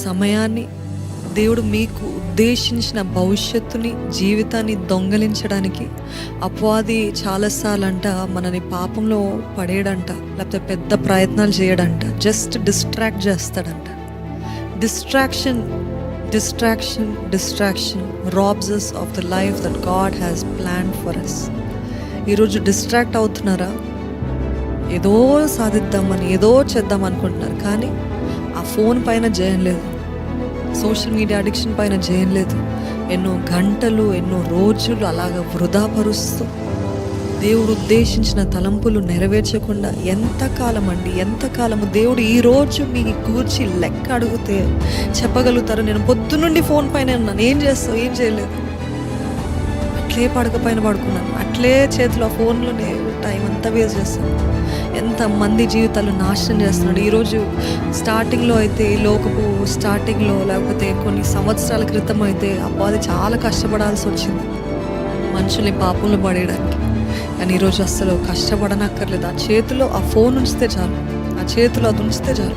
సమయాన్ని, దేవుడు మీకు ఉద్దేశించిన భవిష్యత్తుని, జీవితాన్ని దొంగలించడానికి అపవాది చాలాసార్లంట మనని పాపంలో పడేయడంట, లేకపోతే పెద్ద ప్రయత్నాలు చేయడంట, జస్ట్ డిస్ట్రాక్ట్ చేస్తాడంట. Distraction robs us of the life that God has planned for us. ఈరోజు డిస్ట్రాక్ట్ అవుతున్నారా? ఏదో సాధిద్దామని, ఏదో చేద్దాం అనుకుంటున్నారు, కానీ ఆ ఫోన్ పైన జయం లేదు, సోషల్ మీడియా అడిక్షన్ పైన జయం లేదు. ఎన్నో గంటలు, ఎన్నో రోజులు అలాగ వృధా పరుస్తూ దేవుడు ఉద్దేశించిన తలంపులు నెరవేర్చకుండా ఎంతకాలము దేవుడు ఈరోజు మీ గూర్చి లెక్క అడిగితే చెప్పగలుగుతారు, నేను పొద్దునుండి ఫోన్ పైన ఉన్నాను, ఏం చేస్తావు? ఏం చేయలేదు, అట్లే పడక పైన పడుకున్నాను, అట్లే చేతిలో ఫోన్లోనే టైం అంతా వేస్ట్ చేస్తాను. ఎంతమంది జీవితాలు నాశనం చేస్తున్నాడు. ఈరోజు స్టార్టింగ్లో అయితే, లోకపు స్టార్టింగ్లో లేకపోతే కొన్ని సంవత్సరాల క్రితం అయితే అబ్బాది చాలా కష్టపడాల్సి వచ్చింది మనుషుల్ని పాపంలో పడేయడానికి. కానీ ఈరోజు అస్సలు కష్టపడనక్కర్లేదు. ఆ చేతిలో ఆ ఫోన్ ఉంచితే చాలు, ఆ చేతిలో అది ఉంచితే చాలు.